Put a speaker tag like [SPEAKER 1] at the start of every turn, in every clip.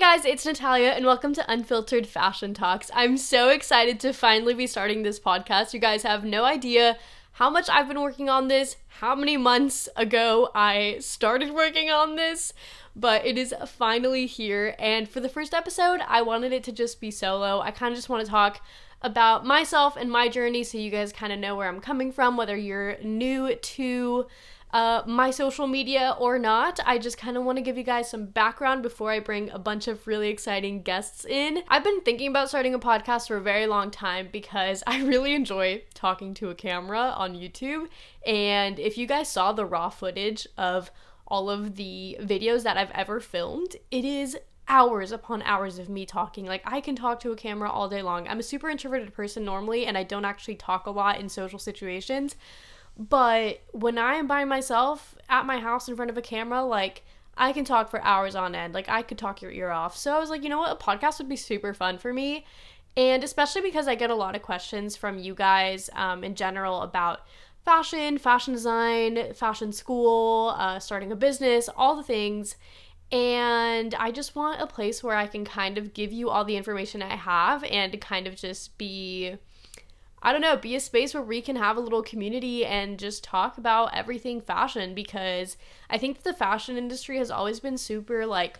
[SPEAKER 1] guys, it's Natalia and welcome to Unfiltered Fashion Talks. I'm so excited to finally be starting this podcast. You guys have no idea how much I've been working on this, how many months ago I started working on this, but it is finally here. And for the first episode, I wanted it to just be solo. I kind of just want to talk about myself and my journey so you guys kind of know where I'm coming from, whether you're new to my social media or not. I just kind of want to give you guys some background before I bring a bunch of really exciting guests in. I've been thinking about starting a podcast for a very long time because I really enjoy talking to a camera on YouTube. And if you guys saw the raw footage of all of the videos that I've ever filmed, it is hours upon hours of me talking. Like, I can talk to a camera all day long. I'm a super introverted person normally, and I don't actually talk a lot in social situations. But when I am by myself at my house in front of a camera, like, I can talk for hours on end. Like, I could talk your ear off. So I was like, you know what? A podcast would be super fun for me. And especially because I get a lot of questions from you guys in general about fashion design, fashion school, starting a business, all the things. And I just want a place where I can kind of give you all the information I have and kind of just be a space where we can have a little community and just talk about everything fashion, because I think that the fashion industry has always been super, like,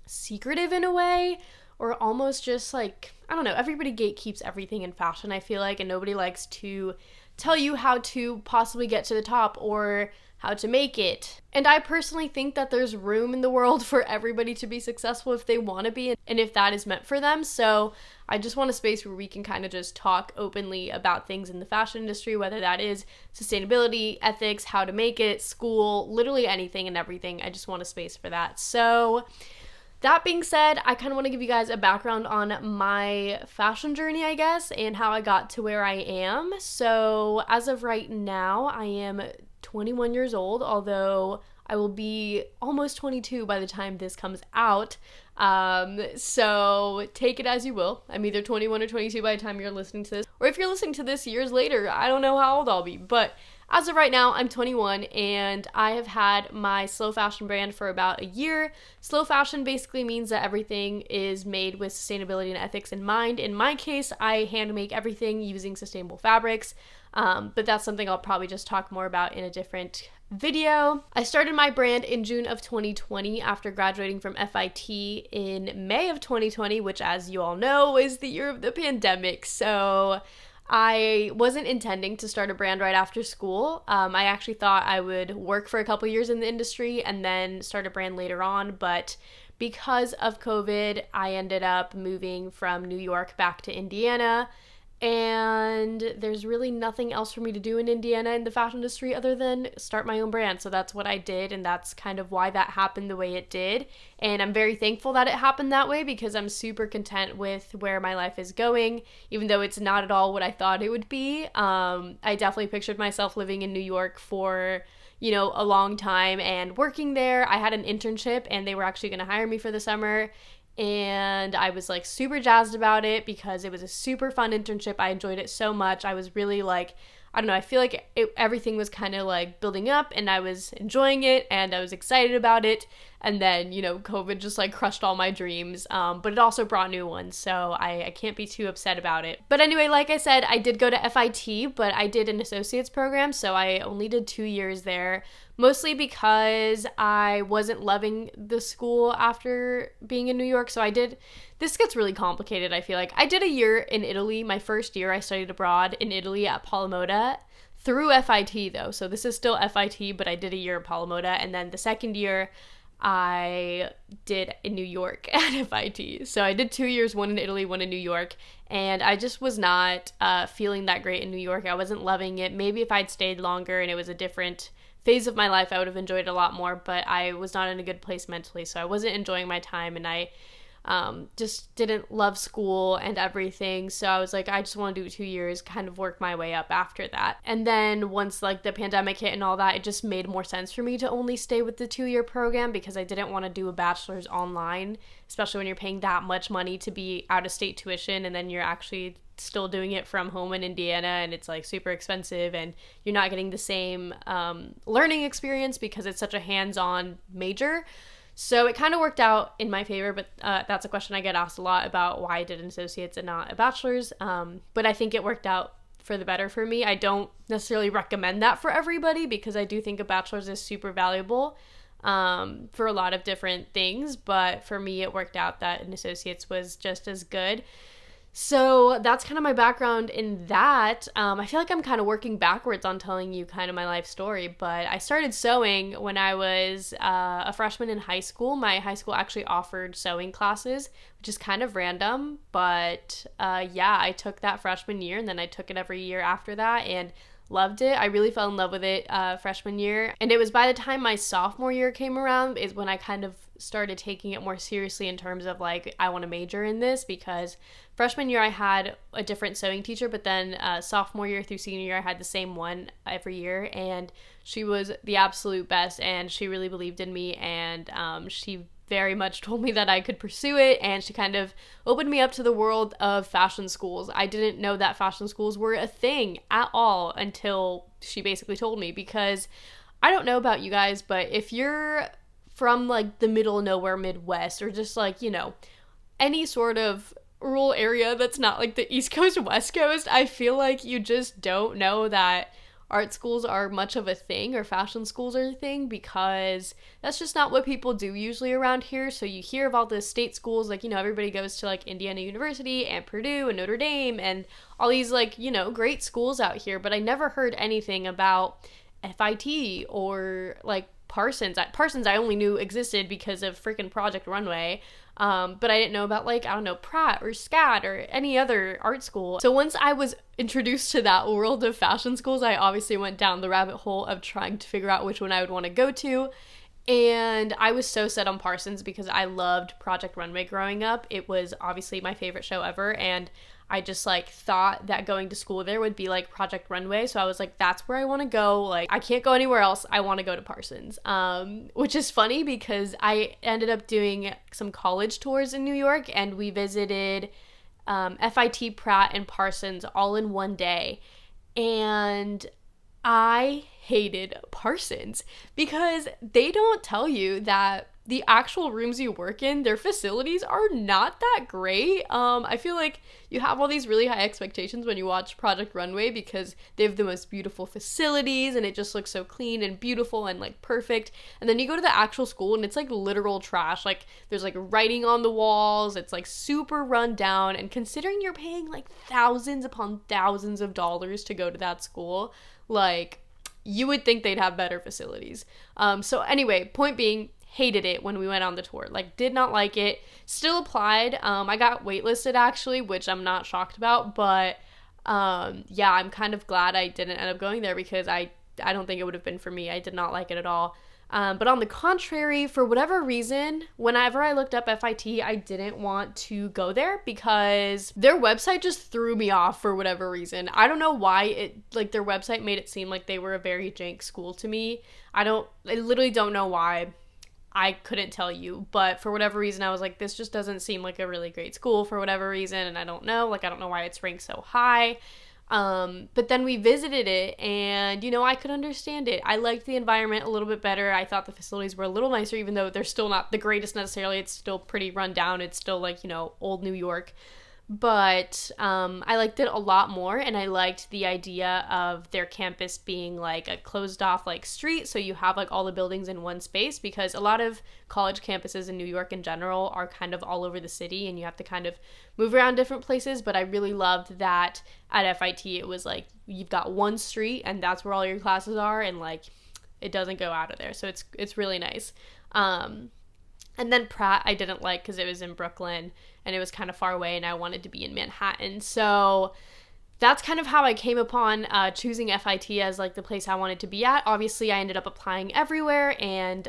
[SPEAKER 1] secretive in a way, or almost just, like, everybody gatekeeps everything in fashion, I feel like, and nobody likes to tell you how to possibly get to the top or how to make it. And I personally think that there's room in the world for everybody to be successful if they want to be and if that is meant for them. So I just want a space where we can kind of just talk openly about things in the fashion industry, whether that is sustainability, ethics, how to make it, school, literally anything and everything. I just want a space for that. So that being said, I kind of want to give you guys a background on my fashion journey, I guess, and how I got to where I am. So as of right now, I am 21 years old, although I will be almost 22 by the time this comes out. So take it as you will. I'm either 21 or 22 by the time you're listening to this, or if you're listening to this years later, I don't know how old I'll be, but as of right now, I'm 21, and I have had my slow fashion brand for about a year. Slow fashion basically means that everything is made with sustainability and ethics in mind. In my case, I hand make everything using sustainable fabrics, but that's something I'll probably just talk more about in a different video. I started my brand in June of 2020 after graduating from FIT in May of 2020, which, as you all know, is the year of the pandemic. So I wasn't intending to start a brand right after school. I actually thought I would work for a couple years in the industry and then start a brand later on, but because of COVID, I ended up moving from New York back to Indiana, and there's really nothing else for me to do in Indiana in the fashion industry other than start my own brand. So that's what I did, and that's kind of why that happened the way it did. And I'm very thankful that it happened that way, because I'm super content with where my life is going, even though it's not at all what I thought it would be. I definitely pictured myself living in New York for a long time and working there. I had an internship, and they were actually going to hire me for the summer. And I was, like, super jazzed about it because it was a super fun internship. I enjoyed it so much. I was really, like, I feel like everything was kind of, like, building up, and I was enjoying it, and I was excited about it. And then, COVID just, like, crushed all my dreams, but it also brought new ones, so I can't be too upset about it. But anyway, like I said, I did go to FIT, but I did an associate's program, so I only did 2 years there, mostly because I wasn't loving the school after being in New York. So this gets really complicated, I feel like. I did a year in Italy. My first year I studied abroad in Italy at Palamota through FIT, though. So this is still FIT, but I did a year at Palamota, and then the second year I did in New York at FIT. So I did 2 years, one in Italy, one in New York, and I just was not feeling that great in New York. I wasn't loving it. Maybe if I'd stayed longer and it was a different phase of my life, I would have enjoyed it a lot more, but I was not in a good place mentally, so I wasn't enjoying my time, and I just didn't love school and everything. So I was like, I just want to do 2 years, kind of work my way up after that. And then once, like, the pandemic hit and all that, it just made more sense for me to only stay with the 2-year program, because I didn't want to do a bachelor's online, especially when you're paying that much money to be out of state tuition, and then you're actually still doing it from home in Indiana, and it's, like, super expensive, and you're not getting the same learning experience because it's such a hands-on major. So it kind of worked out in my favor, but that's a question I get asked a lot about why I did an associate's and not a bachelor's. But I think it worked out for the better for me. I don't necessarily recommend that for everybody because I do think a bachelor's is super valuable for a lot of different things. But for me, it worked out that an associate's was just as good. So that's kind of my background in that. I feel like I'm kind of working backwards on telling you kind of my life story, but I started sewing when I was a freshman in high school. My high school actually offered sewing classes, which is kind of random, but yeah, I took that freshman year and then I took it every year after that and loved it. I really fell in love with it freshman year, and it was by the time my sophomore year came around is when I kind of started taking it more seriously in terms of like I want to major in this, because freshman year I had a different sewing teacher, but then sophomore year through senior year I had the same one every year, and she was the absolute best and she really believed in me, and she very much told me that I could pursue it, and she kind of opened me up to the world of fashion schools. I didn't know that fashion schools were a thing at all until she basically told me, because I don't know about you guys, but if you're from like the middle of nowhere Midwest, or just like, you know, any sort of rural area that's not like the East Coast, West Coast, I feel like you just don't know that art schools are much of a thing, or fashion schools are a thing, because that's just not what people do usually around here. So you hear of all the state schools, like, you know, everybody goes to like Indiana University and Purdue and Notre Dame and all these like, you know, great schools out here, but I never heard anything about FIT or like Parsons. Parsons I only knew existed because of freaking Project Runway. But I didn't know about like, I don't know, Pratt or SCAD or any other art school. So once I was introduced to that world of fashion schools, I obviously went down the rabbit hole of trying to figure out which one I would want to go to. And I was so set on Parsons because I loved Project Runway growing up. It was obviously my favorite show ever, and I just like thought that going to school there would be like Project Runway. So I was like, that's where I want to go. Like, I can't go anywhere else. I want to go to Parsons. Which is funny because I ended up doing some college tours in New York, and we visited FIT, Pratt, and Parsons all in one day. And I hated Parsons because they don't tell you that the actual rooms you work in, their facilities are not that great. I feel like you have all these really high expectations when you watch Project Runway because they have the most beautiful facilities and it just looks so clean and beautiful and like perfect. And then you go to the actual school and it's like literal trash. Like there's like writing on the walls. It's like super run down. And considering you're paying like thousands upon thousands of dollars to go to that school, like you would think they'd have better facilities. So anyway, point being, hated it when we went on the tour. Like, did not like it. Still applied. I got waitlisted actually, which I'm not shocked about, but yeah, I'm kind of glad I didn't end up going there because I don't think it would have been for me. I did not like it at all. But on the contrary, for whatever reason, whenever I looked up FIT, I didn't want to go there because their website just threw me off for whatever reason. I don't know why their website made it seem like they were a very jank school to me. I literally don't know why. I couldn't tell you, but for whatever reason, I was like, this just doesn't seem like a really great school for whatever reason, and I don't know why it's ranked so high. But then we visited it, and, you know, I could understand it. I liked the environment a little bit better. I thought the facilities were a little nicer, even though they're still not the greatest necessarily. It's still pretty run down. It's still, like, you know, old New York. But I liked it a lot more, and I liked the idea of their campus being like a closed off like street, so you have like all the buildings in one space, because a lot of college campuses in New York in general are kind of all over the city and you have to kind of move around different places. But I really loved that at FIT it was like you've got one street and that's where all your classes are, and like it doesn't go out of there, so it's really nice. And then Pratt I didn't like because it was in Brooklyn and it was kind of far away and I wanted to be in Manhattan. So that's kind of how I came upon choosing FIT as like the place I wanted to be at. Obviously, I ended up applying everywhere, and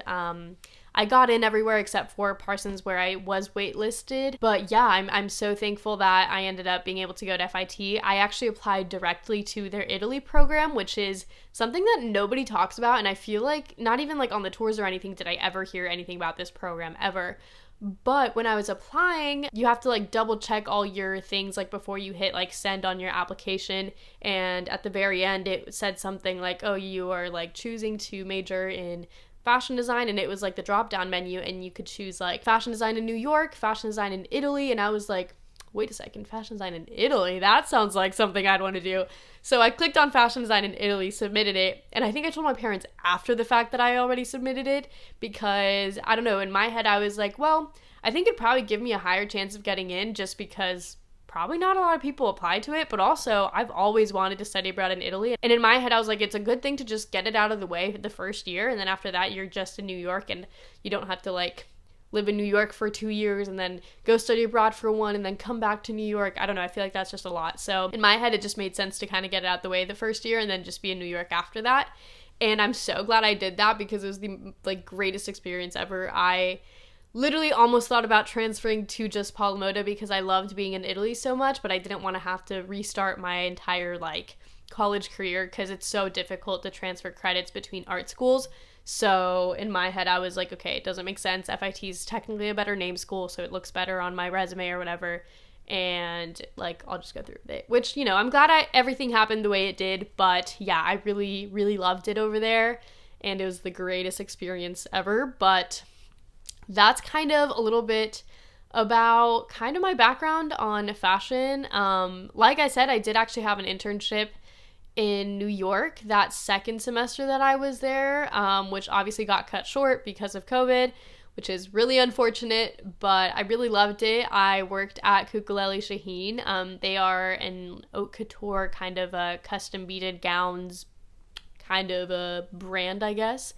[SPEAKER 1] I got in everywhere except for Parsons, where I was waitlisted. But yeah, I'm so thankful that I ended up being able to go to FIT. I actually applied directly to their Italy program, which is something that nobody talks about, and I feel like not even like on the tours or anything did I ever hear anything about this program ever. But when I was applying, you have to like double check all your things like before you hit like send on your application, and at the very end it said something like, oh, you are like choosing to major in fashion design, and it was like the drop down menu, and you could choose like fashion design in New York, fashion design in Italy, and I was like, wait a second, fashion design in Italy? That sounds like something I'd want to do. So I clicked on fashion design in Italy, submitted it, and I think I told my parents after the fact that I already submitted it, because I don't know, in my head I was like, well, I think it'd probably give me a higher chance of getting in just because probably not a lot of people apply to it, but also I've always wanted to study abroad in Italy. And in my head, I was like, it's a good thing to just get it out of the way the first year. And then after that, you're just in New York and you don't have to like live in New York for 2 years and then go study abroad for 1 and then come back to New York. I don't know. I feel like that's just a lot. So in my head, it just made sense to kind of get it out the way the first year and then just be in New York after that. And I'm so glad I did that because it was the like greatest experience ever. I literally almost thought about transferring to just Palomoda because I loved being in Italy so much, but I didn't want to have to restart my entire like college career because it's so difficult to transfer credits between art schools. So in my head, I was like, okay, it doesn't make sense. FIT is technically a better name school, so it looks better on my resume or whatever. And like, I'll just go through with it, which, you know, I'm glad everything happened the way it did. But yeah, I really, really loved it over there. And it was the greatest experience ever. But that's kind of a little bit about kind of my background on fashion. Like I said, I did actually have an internship in New York that second semester that I was there, which obviously got cut short because of COVID, which is really unfortunate, but I really loved it. I worked at Kukuleli Shaheen. They are an haute couture kind of a custom beaded gowns kind of a brand, I guess.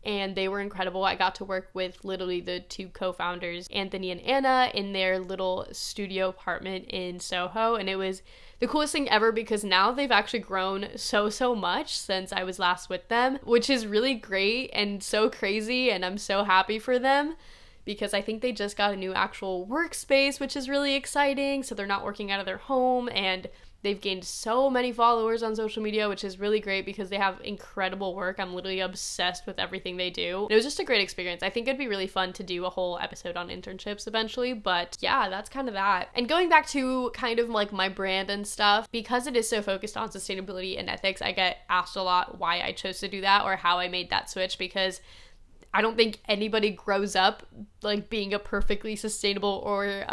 [SPEAKER 1] And they were incredible. I got to work with literally the 2 co-founders, Anthony and Anna, in their little studio apartment in Soho. And it was the coolest thing ever because now they've actually grown so much since I was last with them, which is really great and so crazy. And I'm so happy for them because I think they just got a new actual workspace, which is really exciting. So they're not working out of their home, and they've gained so many followers on social media, which is really great because they have incredible work. I'm literally obsessed with everything they do. It was just a great experience. I think it'd be really fun to do a whole episode on internships eventually, but yeah, that's kind of that. And going back to kind of like my brand and stuff, because it is so focused on sustainability and ethics, I get asked a lot why I chose to do that or how I made that switch, because I don't think anybody grows up like being a perfectly sustainable or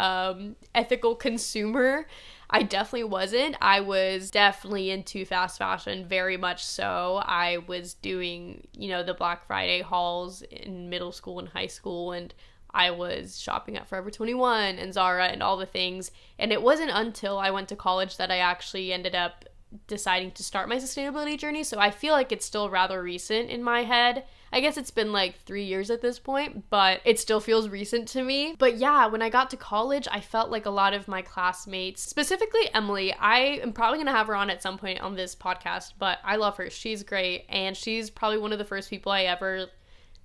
[SPEAKER 1] ethical consumer. I definitely wasn't. I was definitely into fast fashion, very much so. I was doing, you know, the Black Friday hauls in middle school and high school, and I was shopping at Forever 21 and Zara and all the things. And it wasn't until I went to college that I actually ended up deciding to start my sustainability journey. So I feel like it's still rather recent in my head. I guess it's been like 3 years at this point, but it still feels recent to me. But yeah, when I got to college, I felt like a lot of my classmates, specifically Emily, I am probably going to have her on at some point on this podcast, but I love her. She's great. And she's probably one of the first people I ever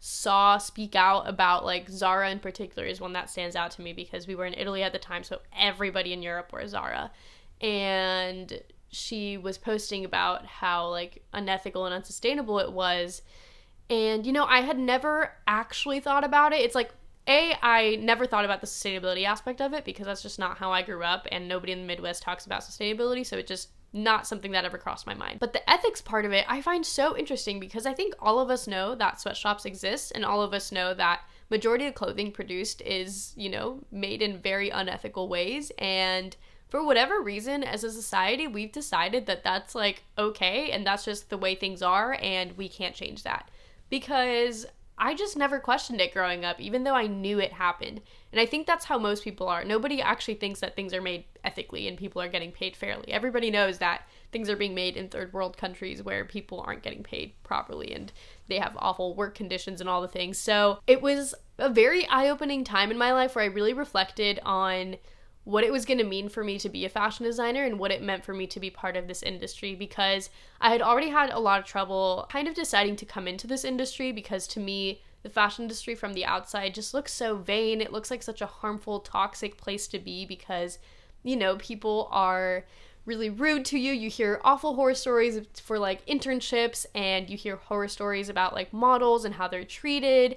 [SPEAKER 1] saw speak out about, like, Zara in particular is one that stands out to me because we were in Italy at the time, so everybody in Europe wore Zara. And she was posting about how, like, unethical and unsustainable it was. And, you know, I had never actually thought about it. It's like, I never thought about the sustainability aspect of it because that's just not how I grew up, and nobody in the Midwest talks about sustainability, so it just not something that ever crossed my mind. But the ethics part of it, I find so interesting because I think all of us know that sweatshops exist, and all of us know that majority of clothing produced is, you know, made in very unethical ways, and for whatever reason, as a society, we've decided that that's, like, okay, and that's just the way things are, and we can't change that. Because I just never questioned it growing up, even though I knew it happened. And I think that's how most people are. Nobody actually thinks that things are made ethically and people are getting paid fairly. Everybody knows that things are being made in third world countries where people aren't getting paid properly and they have awful work conditions and all the things. So it was a very eye-opening time in my life where I really reflected on what it was going to mean for me to be a fashion designer and what it meant for me to be part of this industry, because I had already had a lot of trouble kind of deciding to come into this industry because to me, the fashion industry from the outside just looks so vain. It looks like such a harmful, toxic place to be because, you know, people are really rude to you. You hear awful horror stories for like internships, and you hear horror stories about like models and how they're treated.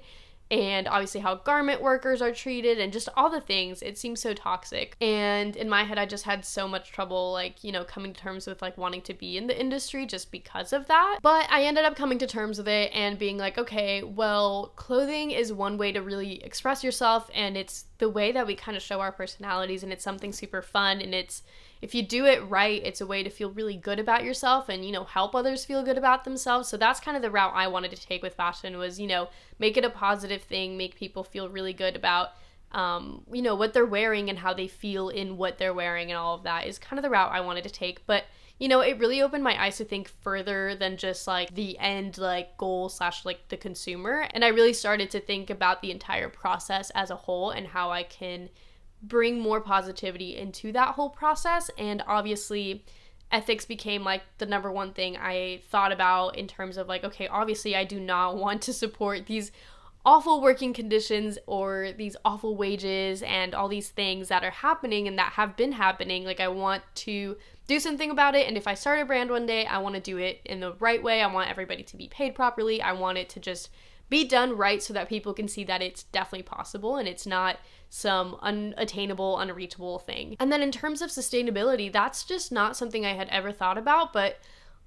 [SPEAKER 1] and obviously how garment workers are treated and just all the things. It seems so toxic. And in my head, I just had so much trouble, like, you know, coming to terms with like wanting to be in the industry just because of that. But I ended up coming to terms with it and being like, okay, well, clothing is one way to really express yourself, and it's the way that we kind of show our personalities, and it's something super fun, and it's, if you do it right, it's a way to feel really good about yourself and, you know, help others feel good about themselves. So that's kind of the route I wanted to take with fashion, was, you know, make it a positive thing, make people feel really good about, you know, what they're wearing and how they feel in what they're wearing, and all of that is kind of the route I wanted to take. But, you know, it really opened my eyes to think further than just like the end like goal slash like the consumer. And I really started to think about the entire process as a whole and how I can bring more positivity into that whole process. And obviously ethics became like the number one thing I thought about in terms of like, okay, obviously I do not want to support these awful working conditions or these awful wages and all these things that are happening and that have been happening. Like, I want to do something about it, and if I start a brand one day, I want to do it in the right way. I want everybody to be paid properly. I want it to just be done right so that people can see that it's definitely possible and it's not some unattainable, unreachable thing. And then in terms of sustainability, that's just not something I had ever thought about, but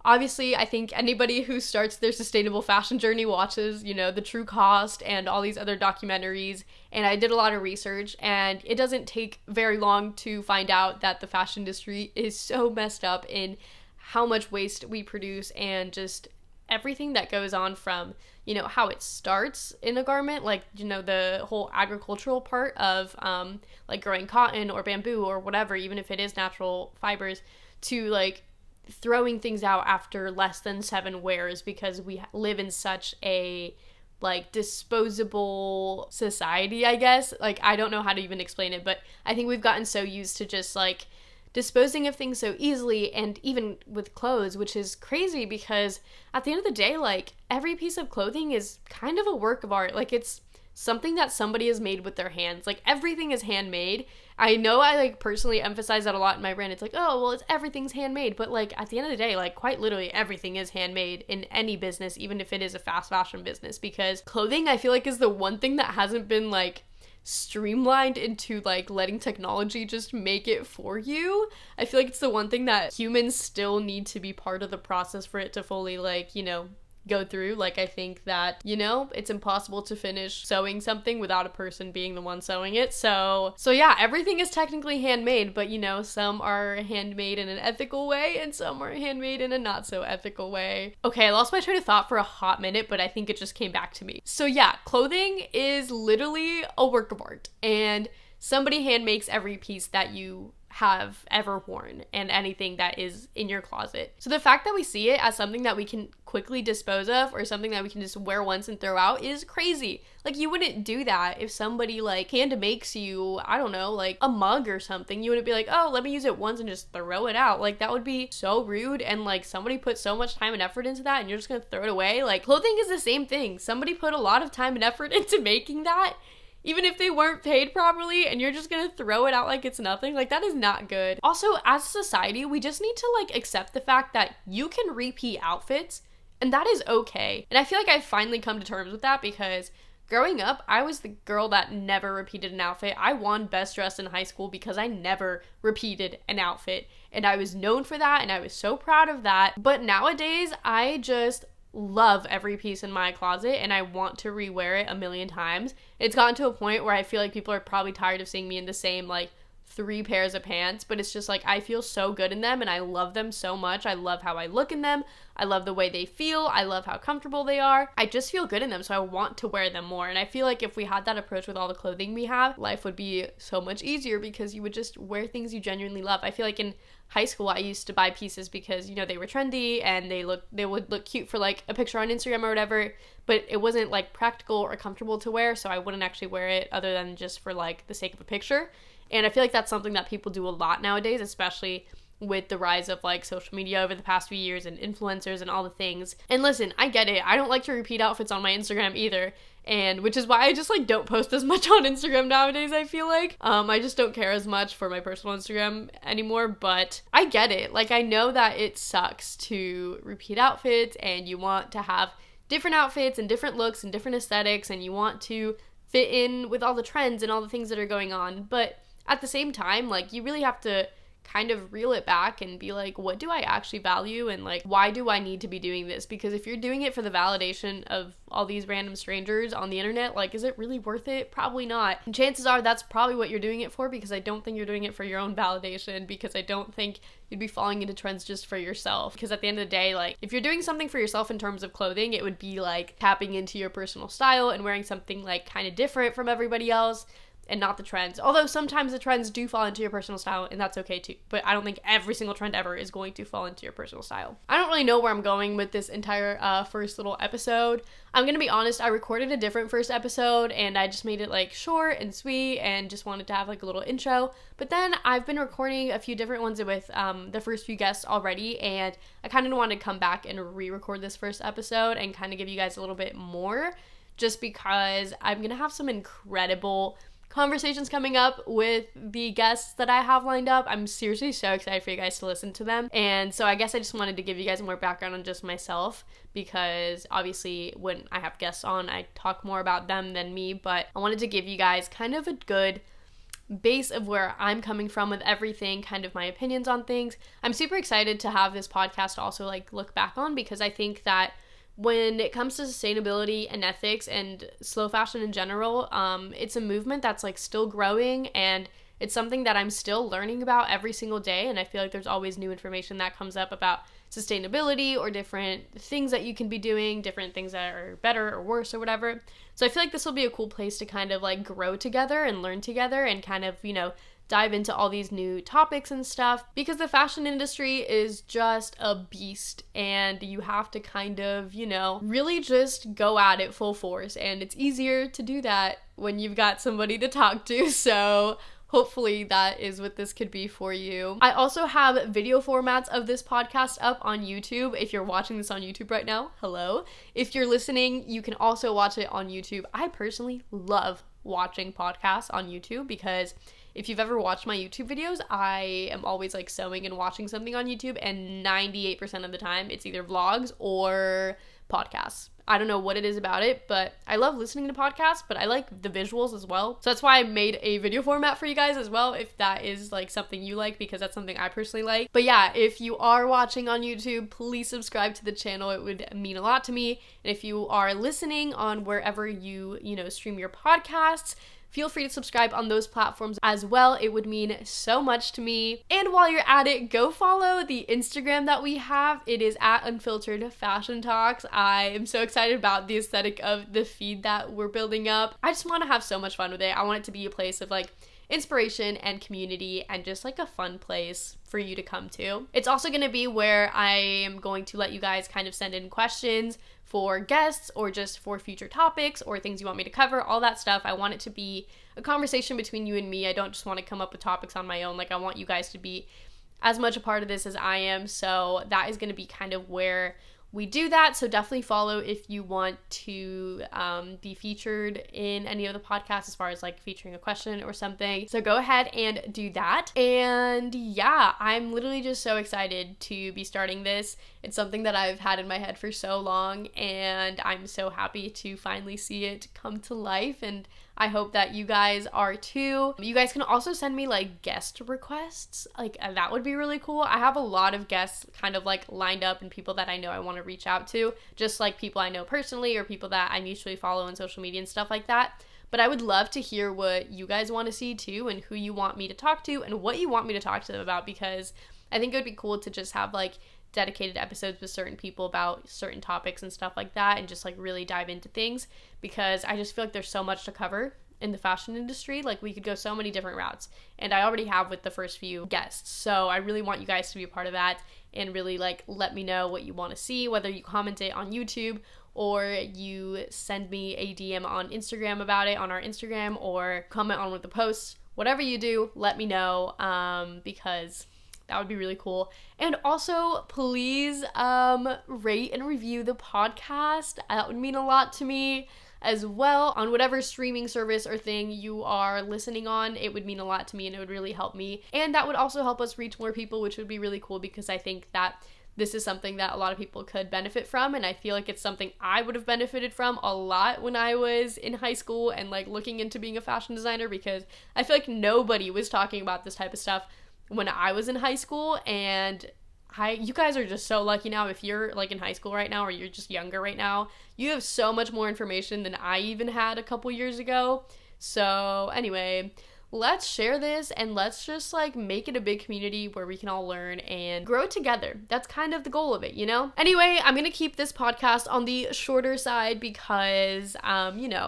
[SPEAKER 1] obviously, I think anybody who starts their sustainable fashion journey watches, you know, The True Cost and all these other documentaries, and I did a lot of research, and it doesn't take very long to find out that the fashion industry is so messed up in how much waste we produce and just everything that goes on from, you know, how it starts in a garment, like, you know, the whole agricultural part of like growing cotton or bamboo or whatever, even if it is natural fibers, to like throwing things out after less than 7 wears because we live in such a like disposable society, I guess. Like, I don't know how to even explain it, but I think we've gotten so used to just like disposing of things so easily, and even with clothes, which is crazy because at the end of the day, like, every piece of clothing is kind of a work of art. Like, it's something that somebody has made with their hands. Like, everything is handmade. I know I like personally emphasize that a lot in my brand. It's like, oh, well, it's everything's handmade, but like at the end of the day, like quite literally everything is handmade in any business, even if it is a fast fashion business, because clothing, I feel like, is the one thing that hasn't been like streamlined into like letting technology just make it for you. I feel like it's the one thing that humans still need to be part of the process for it to fully like, you know, go through. Like, I think that, you know, it's impossible to finish sewing something without a person being the one sewing it. So yeah, everything is technically handmade, but, you know, some are handmade in an ethical way and some are handmade in a not so ethical way. Okay, I lost my train of thought for a hot minute, but I think it just came back to me. So yeah, clothing is literally a work of art, and somebody hand makes every piece that you have ever worn and anything that is in your closet. So the fact that we see it as something that we can quickly dispose of or something that we can just wear once and throw out is crazy. Like, you wouldn't do that if somebody like hand makes you, I don't know, like a mug or something. You wouldn't be like, oh, let me use it once and just throw it out. Like, that would be so rude, and like somebody put so much time and effort into that and you're just gonna throw it away. Like, clothing is the same thing. Somebody put a lot of time and effort into making that, even if they weren't paid properly, and you're just gonna throw it out like it's nothing. Like, that is not good. Also, as a society, we just need to like accept the fact that you can repeat outfits, and that is okay. And I feel like I've finally come to terms with that, because growing up, I was the girl that never repeated an outfit. I won best dressed in high school because I never repeated an outfit, and I was known for that, and I was so proud of that. But nowadays, I just love every piece in my closet, and I want to rewear it a million times. It's gotten to a point where I feel like people are probably tired of seeing me in the same like 3 pairs of pants, but it's just like I feel so good in them and I love them so much. I love how I look in them. I love the way they feel. I love how comfortable they are. I just feel good in them, so I want to wear them more. And I feel like if we had that approach with all the clothing we have, life would be so much easier, because you would just wear things you genuinely love. I feel like in high school, I used to buy pieces because, you know, they were trendy and they would look cute for like a picture on Instagram or whatever, but it wasn't like practical or comfortable to wear, so I wouldn't actually wear it other than just for like the sake of a picture. And I feel like that's something that people do a lot nowadays, especially with the rise of like social media over the past few years and influencers and all the things. And listen, I get it. I don't like to repeat outfits on my Instagram either, and which is why I just like don't post as much on Instagram nowadays. I feel like I just don't care as much for my personal Instagram anymore, but I get it. Like, I know that it sucks to repeat outfits and you want to have different outfits and different looks and different aesthetics, and you want to fit in with all the trends and all the things that are going on. But at the same time, like, you really have to kind of reel it back and be like, what do I actually value, and like, why do I need to be doing this? Because if you're doing it for the validation of all these random strangers on the internet, like, is it really worth it? Probably not. And chances are that's probably what you're doing it for, because I don't think you're doing it for your own validation, because I don't think you'd be falling into trends just for yourself. Because at the end of the day, like, if you're doing something for yourself in terms of clothing, it would be like tapping into your personal style and wearing something like kind of different from everybody else, and not the trends. Although sometimes the trends do fall into your personal style, and that's okay too. But I don't think every single trend ever is going to fall into your personal style. I don't really know where I'm going with this entire first little episode. I'm gonna be honest, I recorded a different first episode, and I just made it like short and sweet and just wanted to have like a little intro. But then I've been recording a few different ones with the first few guests already, and I kind of wanted to come back and re-record this first episode and kind of give you guys a little bit more, just because I'm gonna have some incredible conversations coming up with the guests that I have lined up. I'm seriously so excited for you guys to listen to them. And so I guess I just wanted to give you guys more background on just myself, because obviously when I have guests on, I talk more about them than me, but I wanted to give you guys kind of a good base of where I'm coming from with everything, kind of my opinions on things. I'm super excited to have this podcast also like look back on, because I think that when it comes to sustainability and ethics and slow fashion in general, it's a movement that's like still growing, and it's something that I'm still learning about every single day. And I feel like there's always new information that comes up about sustainability or different things that you can be doing, different things that are better or worse or whatever. So I feel like this will be a cool place to kind of like grow together and learn together and kind of, you know, dive into all these new topics and stuff, because the fashion industry is just a beast, and you have to kind of, you know, really just go at it full force, and it's easier to do that when you've got somebody to talk to. So hopefully that is what this could be for you. I also have video formats of this podcast up on YouTube. If you're watching this on YouTube right now, hello. If you're listening, you can also watch it on YouTube. I personally love watching podcasts on YouTube, because if you've ever watched my YouTube videos, I am always like sewing and watching something on YouTube, and 98% of the time it's either vlogs or podcasts. I don't know what it is about it, but I love listening to podcasts, but I like the visuals as well. So that's why I made a video format for you guys as well, if that is like something you like, because that's something I personally like. But yeah, if you are watching on YouTube, please subscribe to the channel. It would mean a lot to me. And if you are listening on wherever you stream your podcasts, feel free to subscribe on those platforms as well. It would mean so much to me. And while you're at it, go follow the Instagram that we have. It is at Unfiltered Fashion Talks. I am so excited about the aesthetic of the feed that we're building up. I just want to have so much fun with it. I want it to be a place of like inspiration and community, and just like a fun place for you to come to. It's also going to be where I am going to let you guys kind of send in questions for guests, or just for future topics or things you want me to cover, all that stuff. I want it to be a conversation between you and me. I don't just want to come up with topics on my own. Like, I want you guys to be as much a part of this as I am. So that is going to be kind of where we do that. So definitely follow if you want to be featured in any of the podcasts, as far as like featuring a question or something. So go ahead and do that. And yeah, I'm literally just so excited to be starting this. It's something that I've had in my head for so long, and I'm so happy to finally see it come to life. And I hope that you guys are too. You guys can also send me like guest requests. Like, that would be really cool. I have a lot of guests kind of like lined up, and people that I know I want to reach out to, just like people I know personally or people that I mutually follow on social media and stuff like that. But I would love to hear what you guys want to see too, and who you want me to talk to, and what you want me to talk to them about, because I think it would be cool to just have like dedicated episodes with certain people about certain topics and stuff like that, and just like really dive into things, because I just feel like there's so much to cover in the fashion industry. Like, we could go so many different routes, and I already have with the first few guests. So I really want you guys to be a part of that, and really like let me know what you want to see, whether you comment it on YouTube or you send me a DM on Instagram about it on our Instagram, or comment on one of the posts. Whatever you do, let me know, because that would be really cool. And also, please rate and review the podcast. That would mean a lot to me as well. On whatever streaming service or thing you are listening on, it would mean a lot to me, and it would really help me. And that would also help us reach more people, which would be really cool, because I think that this is something that a lot of people could benefit from, and I feel like it's something I would have benefited from a lot when I was in high school and like looking into being a fashion designer, because I feel like nobody was talking about this type of stuff when I was in high school. And you guys are just so lucky now. If you're like in high school right now, or you're just younger right now, you have so much more information than I even had a couple years ago. So anyway, let's share this and let's just like make it a big community where we can all learn and grow together. That's kind of the goal of it, you know? Anyway, I'm gonna keep this podcast on the shorter side because,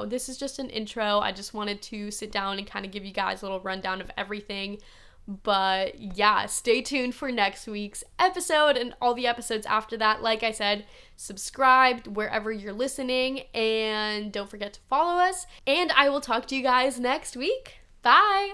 [SPEAKER 1] this is just an intro. I just wanted to sit down and kind of give you guys a little rundown of everything. But yeah, stay tuned for next week's episode and all the episodes after that. Like I said, subscribe wherever you're listening and don't forget to follow us. And I will talk to you guys next week. Bye!